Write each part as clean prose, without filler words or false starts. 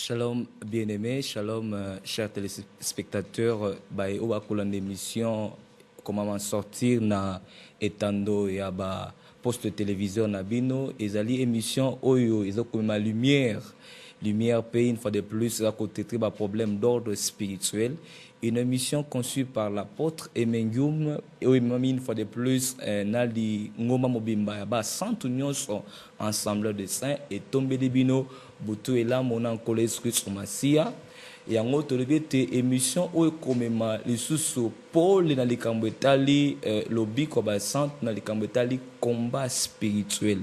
Shalom bien-aimés, shalom chers téléspectateurs. Au bacoulon d'émission comment m'en sortir na etando ya ba poste télévision na bino ezali émission oyo comme ma lumière paye une fois de plus à côté de problème d'ordre spirituel. Une émission conçue par l'apôtre Emengium et une fois de plus Nali Ngoma Mobimba Yaba Santo Nyonso ensemble de saints et tombé de bino Boutou et là mon encolé sur Massia et en autre émission où comme les sous Paul na likambo etali lobby kwa centre na likambo etali combat spirituel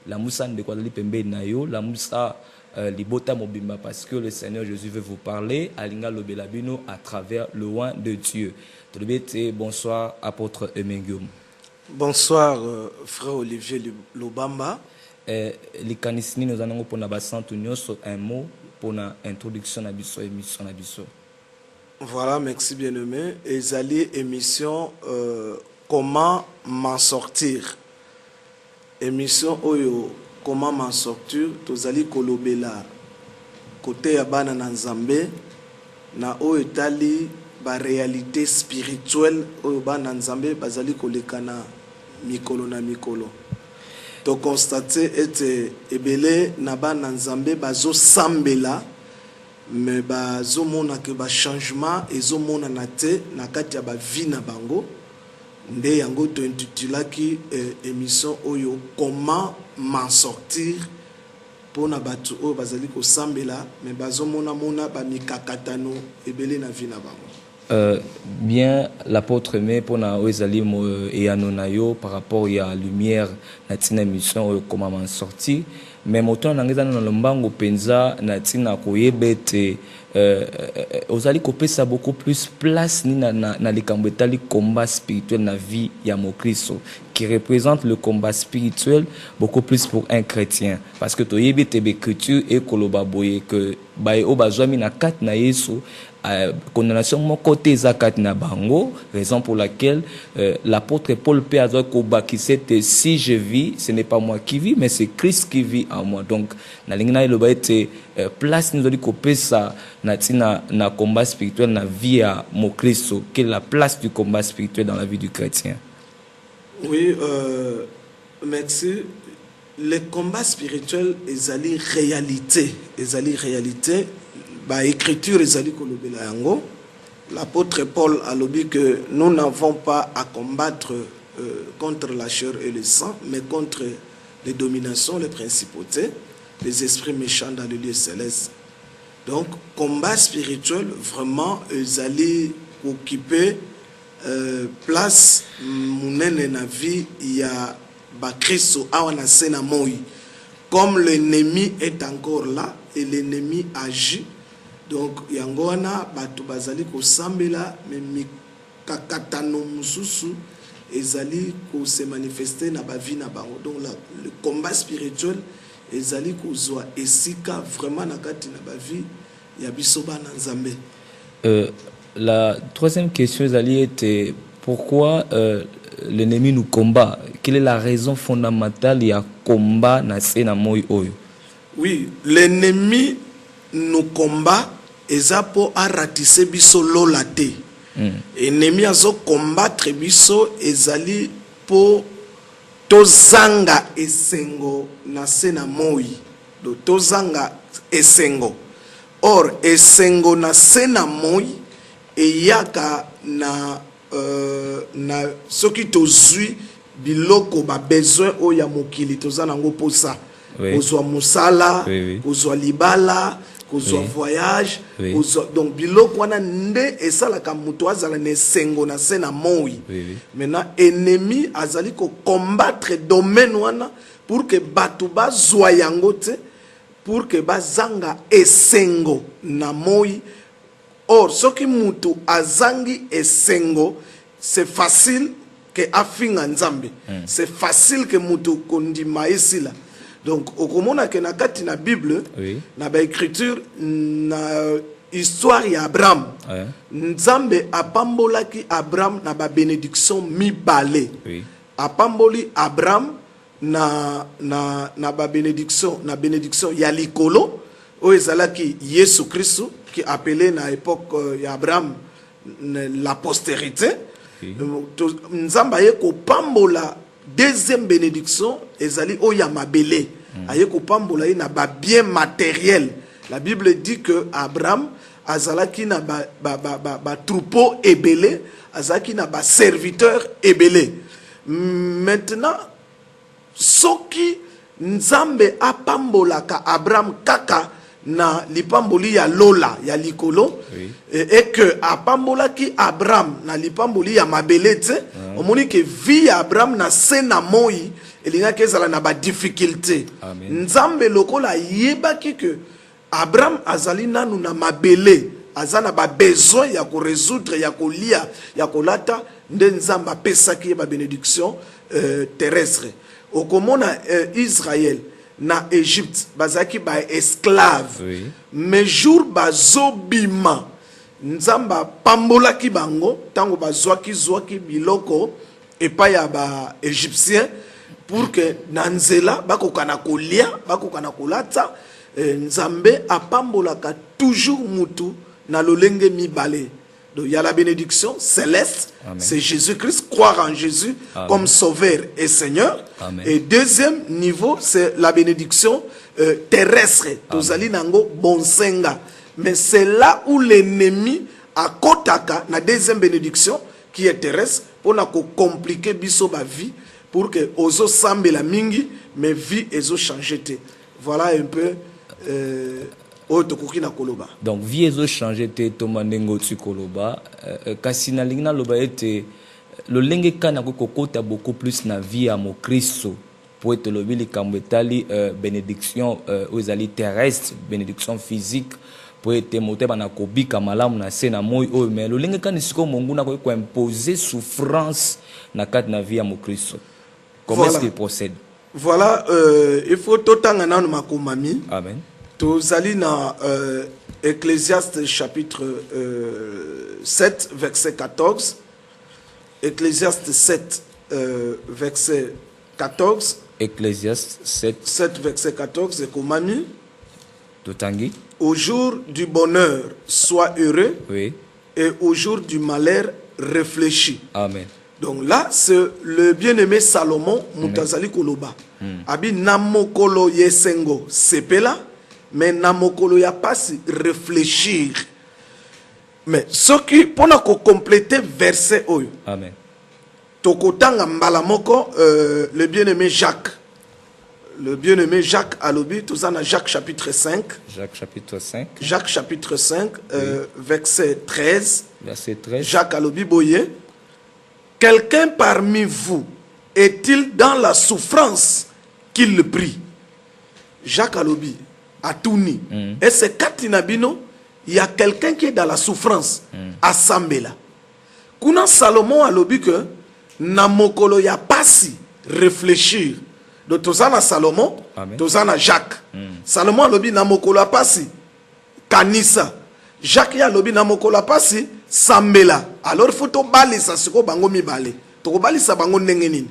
la moussa de kwa li pembe na yo la moussa Libota Mobimba parce que le Seigneur Jésus veut vous parler Alinga Lobelabino à travers le oin de Dieu. Bonsoir apôtre Emengium. Bonsoir frère Olivier Lobamba. Les canisini nous allons pour na basanto nyonso un mot pour na introduction na biso émission na biso. Voilà, merci bien-aimé. Ezali émission comment m'en sortir. Émission oyo comment m'en sortir, tozali kolobela côté ya bana na Nzambe na oyo etali ba réalité spirituelle oyo bana Nzambe bazali kolekana mikolo na mikolo. To constater ete ebele na bana Nzambe bazo sambela mais bazo mona ke ba changement ezo mona na te na kati ya ba vie na bango. Nde yango to intitulaki émission oyo comment m'en sortir pour na batu oyo bazali ko sambela mais bazo mona ba mikakatano ebele na vie na bango. Bien l'apôtre mais pour na ezali et anonayo par rapport à lumière na tina émission comment m'en sortir mais moto na ngeza na lombango penza na tina koyebete ozali kopesa beaucoup plus place ni na likambo etali combat spirituel na vie ya mokristo qui représente le combat spirituel beaucoup plus pour un chrétien parce que toyebete l'écriture et koloba boye que bae obazwami na kat na Yesu condamnation mon côté zakat na bango raison pour laquelle l'apôtre Paul peut avoir que si je vis ce n'est pas moi qui vis mais c'est Christ qui vit en moi donc na lingina le ba été place nous dit kopesa na tina na combat spirituel na vie à mon Christ quelle est la place du combat spirituel dans la vie du chrétien. Oui, merci. Le combat spirituel ezali réalité ba écriture ezali kolobela yango. L'apôtre Paul a dit que nous n'avons pas à combattre contre la chair et le sang, mais contre les dominations, les principautés, les esprits méchants dans le lieu céleste. Donc, combat spirituel, vraiment, ezali occuper place munene na vie, il y a ba Christo awana sena moi. Comme l'ennemi est encore là et l'ennemi agit, donc yangona batu bazali ko sambela mais mikakatano mususu ezali ko se manifester na ba vie na bango. Donc le combat spirituel ezali ko zoa esika vraiment na kati na ba vie ya biso bana Nzambe. La troisième question ezali était pourquoi l'ennemi nous combat? Quelle est la raison fondamentale ya combat na sena moi oyo? Oui, l'ennemi nous combat ezapo a ratisser biso lolate. Ennemi azo combattre biso ezali po tozanga esengo na sena moi. Do tozanga esengo. Or esengo na sena moi eyaka na soki tozui biloko ba besoin o ya mokili tozana ngo posa. Kozwa musala, kozwa libala, kozwa voyage, donc biloko wana nde esalaka mutu azala na esengo na se na moi. Maintenant ennemi azali ko combattre domaine wana pour que batu bazwa yango te, pour que bazanga esengo na moi. Or soki mutu azangi esengo, c'est facile que afinga Nzambe. C'est facile que mutu kondima esila. Donc, au komona ke na kati na Bible, na ba écriture, na histoire ya Abraham. Nzambe apambolaki Abraham na ba bénédiction mibale. Apamboli Abraham na ba bénédiction ya likolo, oyo ezalaki Yesu Christ qui appelé na époque Abraham la postérité. Nzambe aye kopambola deuxième bénédiction ezali oyo ya mabele. Aye kopambola na ba bien matériel. La Bible dit que Abraham azalaki na ba troupeau ebele, azalaki na ba serviteur ebele. Maintenant soki Nzambe apambolaka Abraham kaka na lipamboli ya lola ya likolo, et que apambolaki Abraham na lipamboli ya mabelete, omoni ke vie ya Abraham na sena moi elingaki ezala na ba difficulté. Nzambe lokola yebaki que Abraham azali nanu na mabele, azana ba besoin ya ko résoudre, ya ko lia, ya ko lata, nde Nzambe apesaki ba bénédiction terrestre. Okomona Israël na Égypte bazaki ba esclave, mais jour bazobima Nzamba pambolaki bango tango bazwaki biloko epa ya ba égyptien pour que nanzela bakokana kolia, bakokana kolata. Nzambe apambolaka toujours mutu na lolenge mibale. Donc il y a la bénédiction céleste, c'est Jésus-Christ, croire en Jésus comme sauveur et Seigneur. Et deuxième niveau, c'est la bénédiction terrestre. Tozali nango bonsenga. Mais c'est là où l'ennemi a kotaka na deuxième bénédiction qui est terrestre pour na ko compliquer biso ba vie pour que ozo sambe la mingi mais vie ezo changer te. Voilà un peu donc vie ezo changer te tomandengo tsikoloba kasi na lingna loba ete lo lenge kana ko kokota beaucoup plus na vie ya mo Kristo pour être lobi likambo etali bénédiction aux terrestre, bénédiction physique pour être moté bana kobika malamu na se na moi o mais lo lenge kana siko mongu na ko imposer souffrance na kat na vie ya mo Kristo. Comment est-ce qu'il procède? Voilà, il faut totanga na makomami. Amen. Tozali na Ecclésiaste chapitre 7 verset 14. Ecclésiaste 7 verset 14. Ecclésiaste 7 verset 14 et komami. Totangi. Au jour du bonheur, sois heureux. Oui. Et au jour du malheur, réfléchis. Amen. Donc là, c'est le bien-aimé Salomon, Mutazali Koloba. Abi namokolo yesengo sepela, mais namokolo ya pasi réfléchir. Mais ce qui, pour nous compléter verset oyo. Amen. Tokotanga mbalamoko, le bien-aimé Jacques. Le bien-aimé Jacques Alobi, tout ça dans Jacques chapitre 5. Jacques chapitre 5. Jacques chapitre 5, verset 13. Verset 13. Jacques Alobi Boye. Quelqu'un parmi vous est-il dans la souffrance qu'il le prie? Jacques Alobi, Atouni. Et c'est Katinabino, il y a quelqu'un qui est dans la souffrance. À Sambela. Kuna Salomon Alobi que Namokolo ya pasi réfléchir. Donc Tozana Salomon, Tozana Jacques. Salomon Alobi Namokolo ya pasi Kanisa. Jacques Alobi Namokolo ya pasi Sambela. Alors il faut to balisa siko bango mi bale. To balisa bango ndenge nini.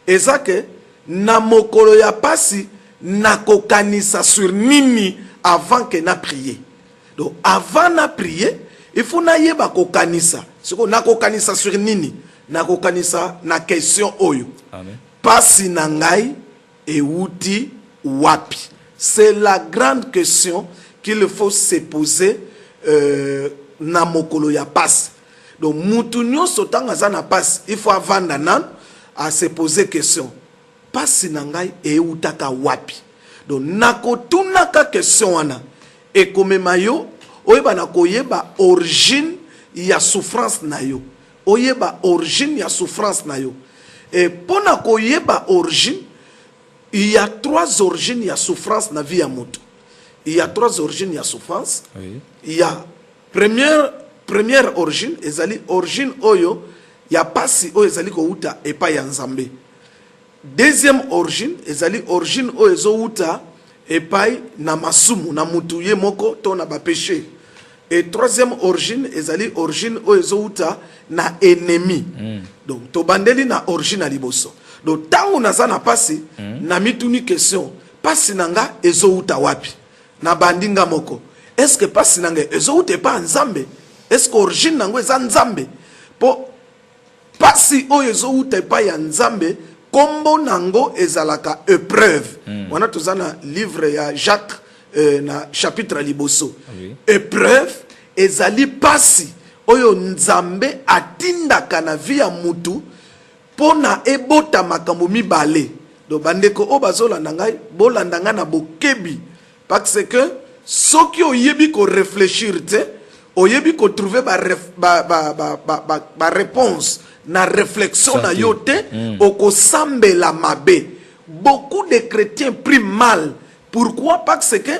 Ezake na mokolo ya pasi na kokanisa sur nini avant que na prier. Donc avant na prier, il faut na yeba kokanisa. Siko na kokanisa sur nini? Na kokanisa na question oyo. Amen. Pasi na ngai e uti wapi. C'est la grande question qu'il faut se poser na mokolo ya pasi. Donc mutunyo sotanga za na pasi, il faut avant nan à se poser question. Pasi na ngai e utaka wapi. Donc nako tunaka question wana e komema yo oyeba na koyeba origine ya souffrance na yo. Oyeba origine ya souffrance na yo. Et pour na koyeba origine, il y a trois origines ya souffrance na vie ya moto. Il y a trois origines ya souffrance. Oui. Il y a première origine, ezali origine oyo ya pasi oyo ezali ko uta epa ya Nzambe. Deuxième origine, ezali origine oyo ezo uta epai na masumu na mutuye moko to na ba péché. Et troisième origine, ezali origine oyo ezo uta na ennemi. Donc to bandeli na origine na liboso. Donc tangu naza na pasi na mituni question, pasi nanga ezo uta wapi? na bandinga moko est-ce que pasi nange ezouta epa nzambe est-ce que origine nango eza nzambe po pasi oyo ezouta epa ya nzambe kombo nango ezalaka épreuve wana toza na livre ya Jacques na chapitre liboso épreuve ezali pasi oyo nzambe atindaka na vie ya mutu pona ebota makambo mibale do bandeko o bazolanda ngai bolanda nga na bokebi parce que soki oyebi ko réfléchir te oyebi ko trouver ba réponse na réflexion na yo te okosambela mabe. Beaucoup de chrétiens prient mal. Pourquoi? Parce que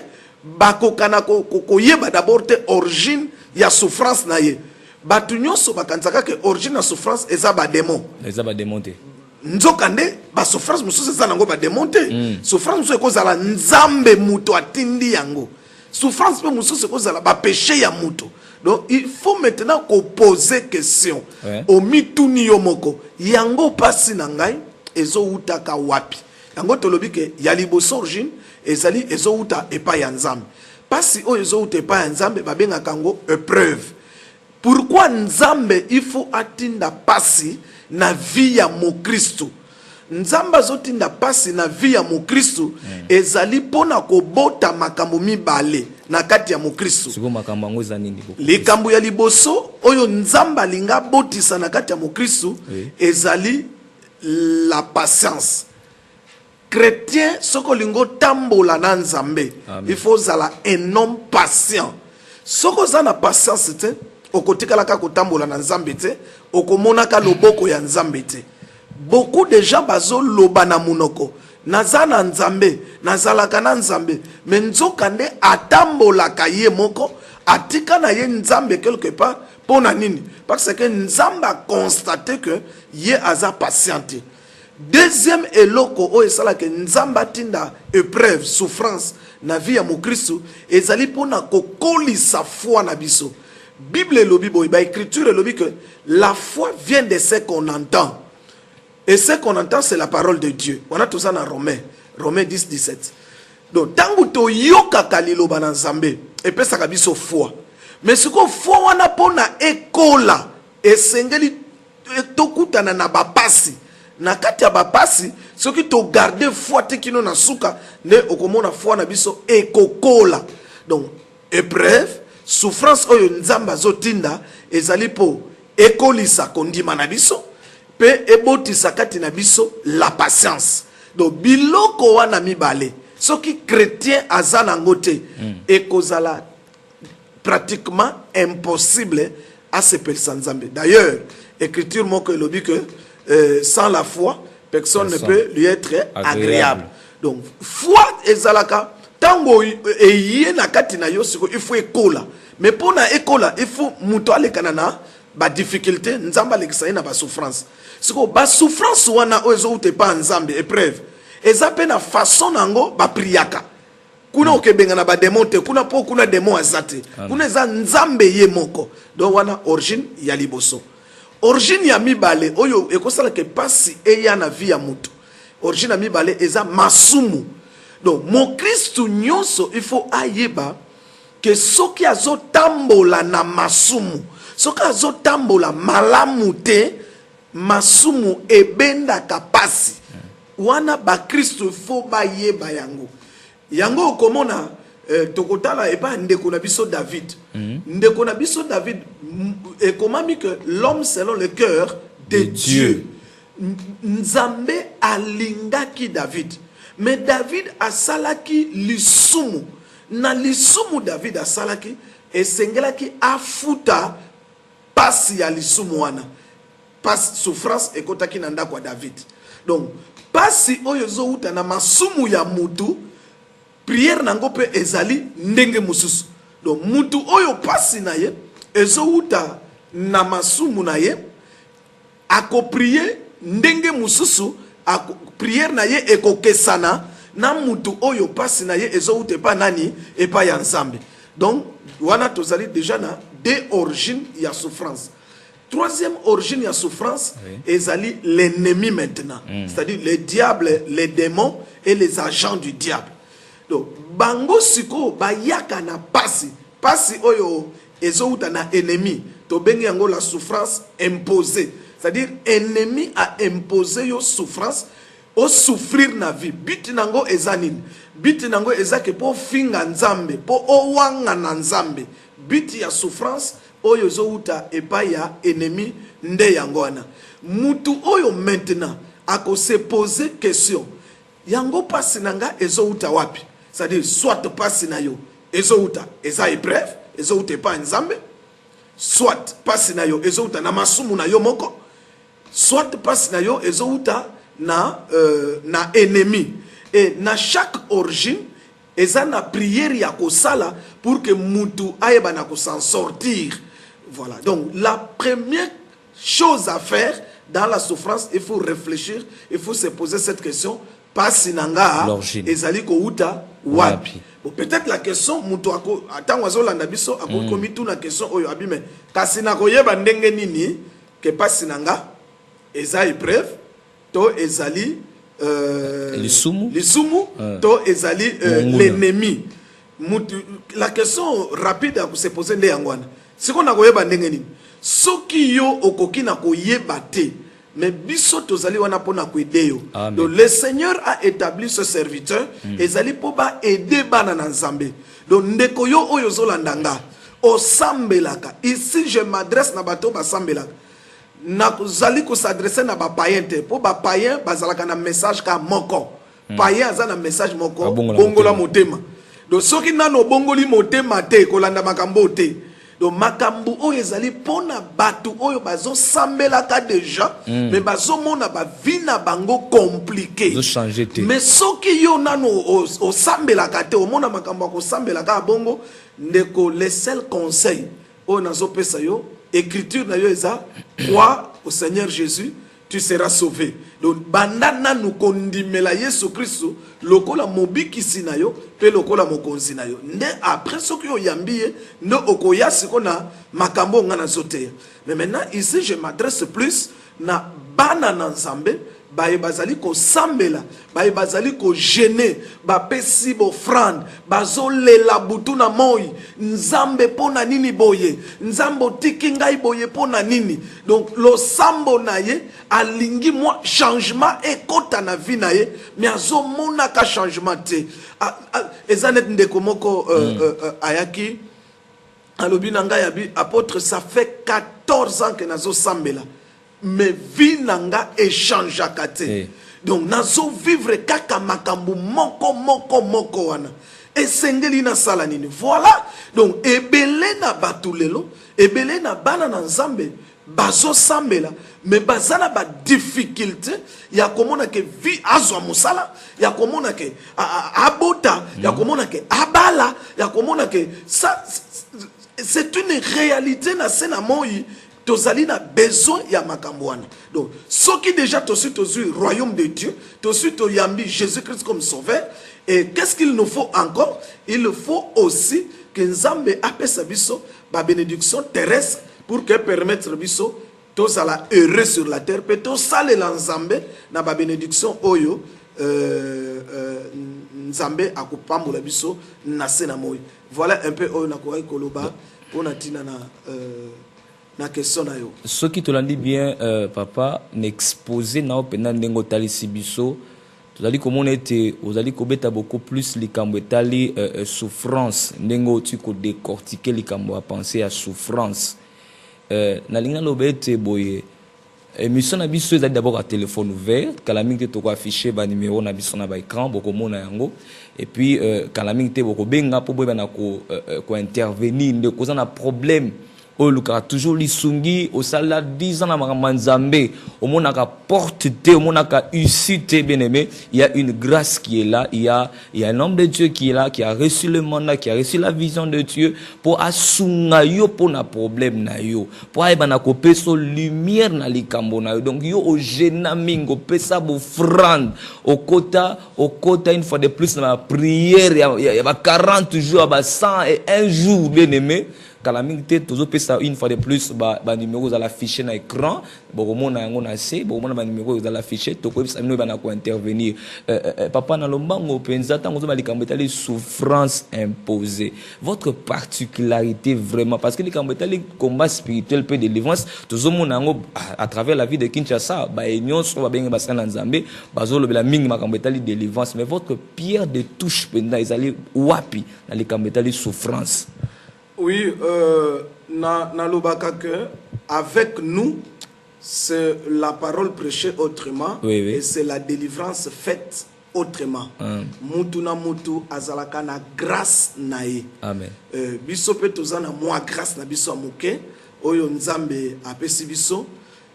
bakokana koyeba d'abord te origine ya souffrance na ye. Batu nyonso bakanzaka ke origine ya souffrance eza ba démon. Eza ba démon te. Nzokande ba souffrance mususu eza nango ba démon te. Souffrance mususu ekozala nzambe muto atindi yango. Souffrance pe mususu ekozala ba péché ya muto. Donc il faut maintenant qu'on pose question. Au mituni yomoko yango pasi na ngai ezo utaka wapi. Yango tolobi ke ya liboso origine ezali ezo uta epa ya nzambe. Pasi o ezo uta epa ya nzambe babenga kango épreuve. Pourquoi nzambe il faut atinda pasi na vie ya Mokristo? Nzamba zotinda pasi na vie ya Mokristo ezali pona kobota makambo mibale na kati ya Mokristo. Siko makambo ngo za nini boko? Likambo ya liboso oyo nzamba linga botisa na kati ya Mokristo ezali la patience. Chrétien soko lingo tambola na nzambe il faut zala un homme patient. Soko za na patience te okotikala ka kotambola na nzambe te okomona ka loboko ya nzambe te. Beaucoup de gens bazo loba na munoko nazana nzambe nazalaka na nzambe mais nzokande atambola ka ye moko atika na ye nzambe quelque part pona nini parce que nzambe a constaté que ye aza patiente. Deuxième eloko o esala que nzamba tinda épreuve souffrance na vie ya Mokristo ezali pona kokolisa foi na biso. Bible lobi boy ba écriture lobi que la foi vient de ce qu'on entend. Et ce qu'on entend, c'est la parole de Dieu. On a tout ça dans Romains 10, 17. Donc, tant que tu yoka kalilo banan zambe, et puis ça kabiso foi. Mais ce qu'on foi, on a pour na ekola, et sengeli tokuta na bapasi. Na kati ya bapasi, ce qui to garde foi te kino na suka, ne okomona foi na biso ekokola. Donc, épreuve, souffrance oyo nzamba zotinda, ezali po ekolisa kondima na biso. Pe eboti sakati na biso la patience. Donc biloko wana mibale soki chrétien azana ngote ekozala pratiquement impossible à se percer nzambe. D'ailleurs, écriture moko elobi que sans la foi personne ne peut lui être agréable. Donc foi ezalaka tango eye na kati na yo siko il faut ekola. Mais pour na ekola il faut muto alekanana ba difficulté nzamba lekisa na ba souffrance. Siko ba souffrance wana ozo ute pa nzambe épreuve ezape na façon nango ba priaka kuna okebenga na ba démon te kuna po kuna démon azate kuna eza nzambe ye moko donc wana origine ya liboso origine ya mibale oyo ekosala ke pasi eya na vie ya mutu origine ya mibale eza masumu donc mon Christ nyonso il faut ayeba que soki azotambola na masumu soki azotambola malamu te masumu ebenda kapasi wana ba Kristo fo ba yeba yango komona tokotala eba ndeko na biso David ndeko na biso David ekomami que l'homme selon le cœur de Dieu nzambe alingaki David mais David asalaki lisumu na lisumu David asalaki esengelaki afuta pasi ya lisumu wana pas souffrance ekotaki na ndako ya David. Donc pasi oyo zouta na masumu ya mutu prière nango pe ezali ndenge mususu. Donc mutu oyo pasi na ye ezouta na masumu na ye ako prier ndenge mususu ako prière na ye ekokesana na mutu oyo pasi na ye ezouta pa nani epa ya nzambe. Donc wana tozali déjà na deux origines ya souffrance. Troisième origine de souffrance, ezali l'ennemi maintenant. C'est-à-dire le diable, les démons et les agents du diable. donc bango siko bayaka na pasi oyo ezouta na ennemi to bengi yango la souffrance imposée, c'est-à-dire ennemi a imposé yo souffrance o souffrir na vie. Biti nango ezanini, biti nango ezake po finga nzambe, po owanga na nzambe. Biti ya souffrance oyo zouta epa ya ennemi nde yango wana. Mutu oyo maintenant ako se poser question, yango pasi nanga ezouta wapi? C'est-à-dire soit pasi na yo ezouta eza épreuve, ezouta epa nzambe, soit pasi na yo ezouta na masumu na yo moko, soit pasi na yo ezouta na ennemi. Et na chaque origine eza na prière ya kosala pour que mutu ayeba na ko s'en sortir. Voilà. Donc la première chose à faire dans la souffrance, il faut réfléchir, il faut se poser cette question, pasi nanga ezali ko uta wapi. Bon, peut-être la question mutu ako atango azolanda biso ako komi tu na question oyo abime kasi na koyeba ndenge nini ke pasi nanga eza épreuve to ezali lisumu to ezali l'ennemi. La question rapide à se poser nde yangwana siko na koyeba ndenge nini soki yo okoki na koyeba te mais biso tozali wana pona koede yo. Donc le Seigneur a établi ce serviteur ezali po ba aider bana na nzambe. Donc ndeko yo oyo zolandanga osambelaka. Ici je m'adresse na bato basambelaka. Na zali ko s'adresser na ba païen te po ba païen bazalaka na message ka moko. Païen azana message moko bongola motema. Donc soki nano bongoli motema te kolanda makambo te. Donc makambo oyo ezali pona batu oyo bazo sambelaka déjà mais bazo mona ba vina bango compliqué. Mais soki yo nano o sambelaka te o mona makambo ko sambelaka bongo ndeko le seul conseil oyo nazo pesa yo écriture na yo eza crois au Seigneur Jésus tu seras sauvé. Donc bandana nous kondimela Yesu Kristo lokola mobikisi na yo pe lokola mokonzi na yo. Ne après ce que yo yambiye no okoya sikona makambo ngana zote. Mais maintenant ici je m'adresse plus na bana na nzambe baye bazali ko sambela baye bazali ko gêner ba pesi bo frande bazo lela butu na moi nzambe pona nini boye nzambo tiki ngai boye pona nini. Donc lo sambo na ye alingi moi changement ekota na vie na ye mais azo mona ka changement te ezanet ndeko moko ayaki alobi na ngai abi apôtre ça fait 14 ans que nazo sambela mais vie nanga échange akate. Donc nazo vivre kaka makambu moko wana esengeli na sala nini. Voilà. Donc ebele na batulelo ebele na bana na nzambe bazo sambela mais bazana ba difficulté ya komona ke vie azwa musala ya komona ke abota ya komona ke abala ya komona ke ça c'est une réalité na sena moi. Tozali na besoin ya makamboana. Donc, ce qui déjà tosu royaume de Dieu, tosu to yambi Jésus-Christ comme sauveur. Et qu'est-ce qu'il nous faut encore? Il faut aussi que Nzambe apesa biso ba bénédiction terrestre pour que permettre biso tozala heureux sur la terre. Pe to sale la Nzambe na ba bénédiction oyo Nzambe akupambola biso na sena moyi. Voilà un peu oyo na koyi koloba pona tina na na question na yo. Ce qui te l'a dit bien papa n'exposer na opena ndengo tali sibiso tozali komona ete ozali kobeta beaucoup plus likambo etali souffrance ndengo tu ko décortiquer likambo a penser à souffrance na linga lobete boye émission na biso ezali d'abord à téléphone ouvert kala mingi te ko afficher ba numéro na biso na ba écran boko mona yango et puis kala mingi te boko benga po boye na ko intervenir ndeko za na problème. O luka toujours lisungi au sala 10 ans na manzambe au monaka porte te au monaka usite bien aimé, il y a une grâce qui est là, il y a un homme de Dieu qui est là, qui a reçu le mandat, qui a reçu la vision de Dieu pour asunga yo pour na problème na yo pour aiba na ko peso lumière na likambo na yo. Donc yo o gena mingo pesa bo frande au kota une fois de plus na prière ya ba 40 jours ba 101 jours bien aimé. calamité toujours ça une fois de plus ba numéro à l'afficher na écran bon mona yango na C bon mona ba numéro à l'afficher to ko bisa bino bana ko intervenir papa na lombango penza tango ba likambo etali souffrance imposée votre particularité vraiment parce que likambo etali combat spirituel peu de délivrance toujours mona yango à travers la vie de Kinshasa ba union so ba benga basana nzambe bazolo bela mingi makambo etali délivrance mais votre pierre de touche penda ezali wapi na likambo etali souffrance. Oui, na lobaka que avec nous c'est la parole prêchée autrement, oui. Et c'est la délivrance faite autrement. Mutu na mutu azalaka na grâce nae. Amen. Biso pe tozana moi grâce na biso amuke oyo nzambe apesi biso,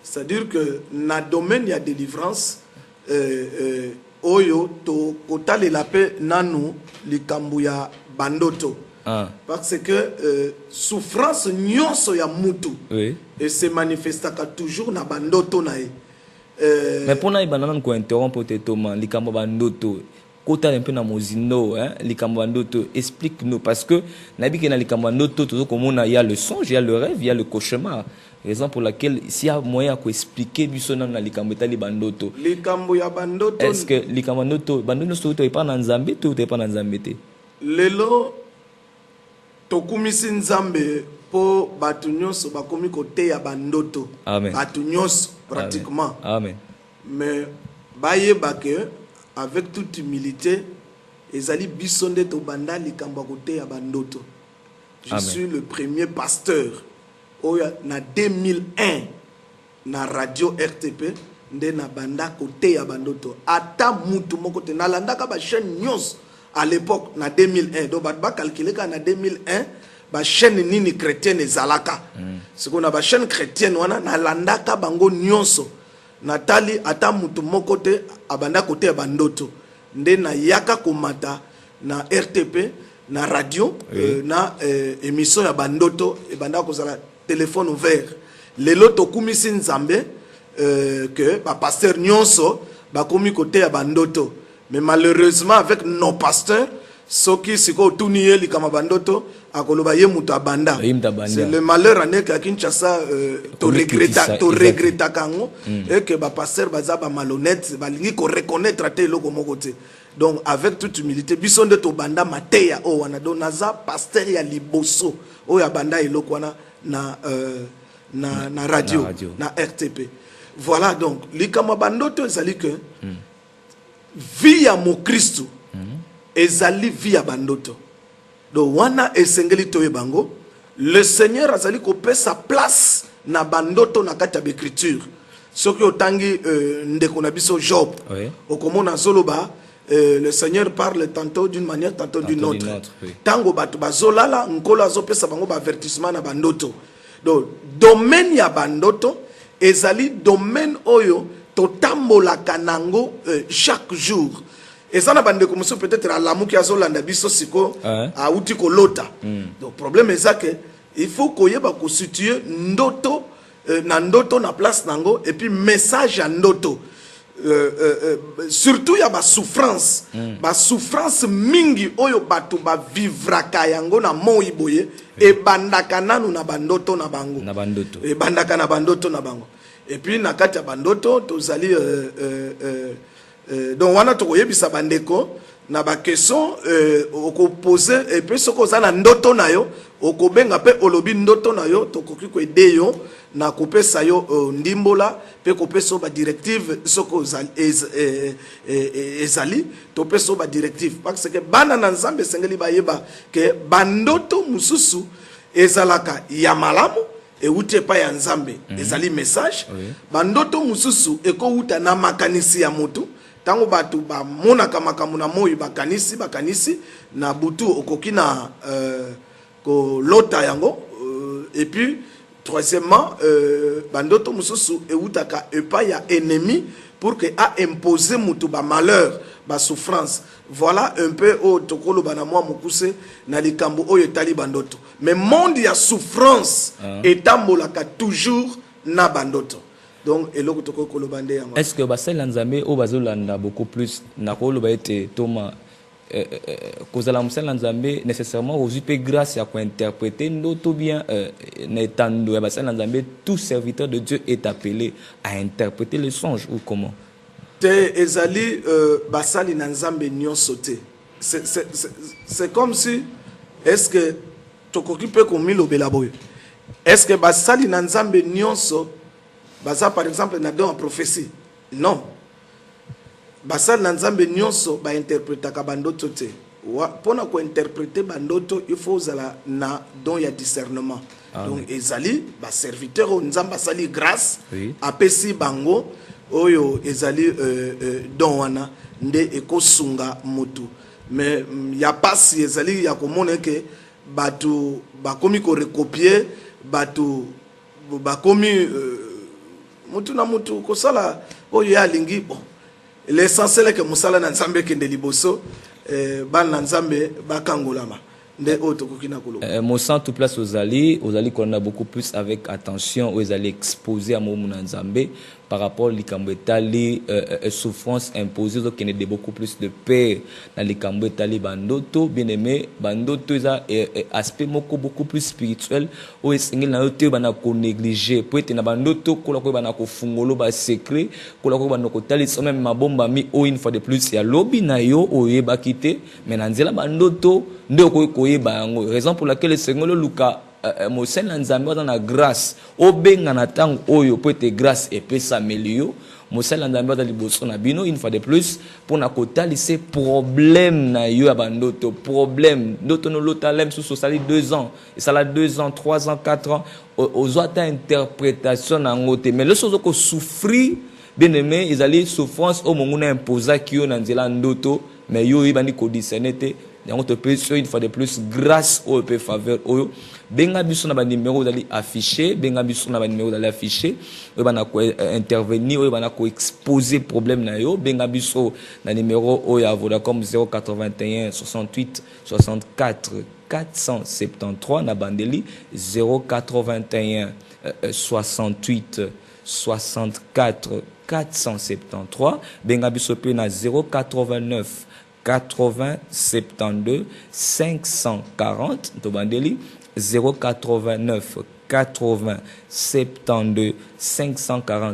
c'est-à-dire que na domaine ya délivrance oyo to kotale la pe nanu likambu ya bandoto. Parce que souffrance nyonso ya mutu et se manifestaka toujours na bandoto nae. Mais pour na banana ko interrompre totalement likambo bandoto kota un peu na mozino hein likambo bandoto explique-nous parce que nabi ke na likambo bandoto toujours comme on a il y a le songe, il y a le rêve, il y a le cauchemar. Raison pour laquelle s'il y a moyen à expliquer biso na likambo tali bandoto. Likambo ya bandoto. Est-ce que likambo bandoto so to pas na nzambe to pas na nzambe te? Lelo tokumisi nzambe po batu nyonso bakomi kote ya bandoto. Amen. Batu nyonso pratiquement. Amen. Mais bayeba que avec toute humilité ezali biso nde to banda likambo kote ya bandoto. Je suis le premier pasteur na 2001 na radio RTP nde na banda kote ya bandoto ata mutu moko te nalandaka ba chaîne nyonso à l'époque na 2001 donc ba calculer ka na 2001 ba chaîne nini chrétienne ezalaka c'est qu'on a ba chaîne chrétienne wana nalandaka bango nyonso natali ata mutu moko te abanda kote ya bandoto nde na yaka komata na RTP na radio na émission ya bandoto e banda kozala téléphone ouvert lelo tokumisi nzambe que ba pasteur nyonso ba komi kote ya bandoto mais malheureusement avec nos pasteurs soki siko tuniye likama bandoto akoloba ye mutu abanda c'est le malheur ané ka Kinshasa to regretta kango et que ba pasteur baza ba malhonnête ba lingi ko reconnaître te loko moko te donc avec toute humilité biso nde to banda mateya o wana do naza pasteur ya liboso o ya banda eloko wana na radio na RTP. Voilà donc likama bandoto ezali que via mo Christo ezali via bandoto donc wana esengeli toye bango le Seigneur azali kopesa sa place na bandoto na kati ya écriture soki otangi ndeko na biso Job okomona zoloba le Seigneur parle tantôt d'une manière tantôt d'une autre tango batu bazolala nkolo azopesa bango ba avertissement na bandoto donc domaine ya bandoto ezali domaine oyo totambola kanango chaque jour ezana bande comme ça peut-être à l'amour qui azolanda biso siko a uti ko lota donc problème est que il faut koyeba constituer ndoto na ndoto na place nango et puis message à ndoto surtout ya ba souffrance mingi oyo batu ba vivraka yango na moi boye e bandaka nanu na bandoto na bango e bandaka na bandoto na bango et puis na kati ya bandoto tozali donc wana tokoyebisa bandeko na ba question okoposer et puis soko za na ndoto na yo okobenga pe olobi ndoto na yo tokoki ko aider yo na kopesa yo ndimbola pe kopesa ba directive soko ezali to pesa ba directive parce que bana na nzambe sengeli bayeba ke bandoto mususu ezalaka ya malamu e uti pa ya nzambe ezali message bandoto mususu eko uta na makanisi ya mutu tango batu ba monaka makambo na moi bakanisi na butu okoki na ko lota yango et puis troisièmement bandoto mususu e utaka epa ya ennemi pour que a imposer mutu ba malheur ba souffrance. Voilà un peu au tokolo bana moi mukuse na likambo oyo tali bandoto mais monde ya souffrance etambolaka toujours na bandoto. Donc eloko tokolo bande yango. Est-ce que basel nzambe o bazolanda beaucoup plus na kolo ba ete Thomas kozala mosala na nzambe nécessairement ozwi mpe grâce ya kointerpréter ndoto bien na etando ya basala na nzambe tout serviteur de Dieu est appelé à interpréter les songes ou comment te ezali basali na nzambe nyonso te c'est comme si est-ce que tokoki mpe komilobela boyo est-ce que basali na nzambe nyonso baza par exemple na don ya prophétie non basali na nzambe nyonso bainterprétaka bandoto te mpona kointerpréter bandoto il faut ozala na don ya discernement donc ezali baserviteur oyo nzambe asali grâce apesi bango oyo ezali don wana nde ekosunga mutu mais ya pasi ezali ya komona ke bato bakomi korecopier bato bakomi mutu na mutu kosala oyo ya alingi bon l'essentiel est que musala na nzambe kende liboso ban na nzambe bakangolama nde auto kokina kolo mon sang tout place aux alliés qu'on a beaucoup plus avec attention aux alliés exposés à mon nzambe par rapport likambo etali souffrance imposée donc il y a beaucoup plus de paix dans likambo etali bandoto bien aimé bandoto ça aspect moko beaucoup plus spirituel o esengeli na yote bana ko négliger peut être na bandoto kola ko bana ko fungolo ba secret kola ko bana ko tali so même mabomba mi o une fois de plus ya lobby na yo o yeba kité mais na nzela bandoto nde ko yeba yango raison pour laquelle sengolo luka mosel na nzambe waza na grâce obenga na tango oyo po ete grâce epesa melio mosel na nzambe waza liboso na bino une fois de plus pour na kotalisa problème na yo ya bandoto problème ndoto no lotalem sous sali 2 ans et ça la 2 ans 3 ans 4 ans aux autres interprétation na ngote mais le chose ko souffrir bien aimé ils allaient souffrance au monguna imposa ki yo na nzela ndoto mais yo ibandi ko discerner te on te peut une fois de plus grâce au peu faveur au benga biso na ba numéro d'aller afficher benga biso na ba numéro d'aller afficher o bana ko intervenir o bana ko exposer problème na yo benga biso na numéro o ya Vodacom 081 68 64 473 na bandeli 081 68 64 473 benga biso pe na 089 80 72 540 Tobandeli 089 80 72 540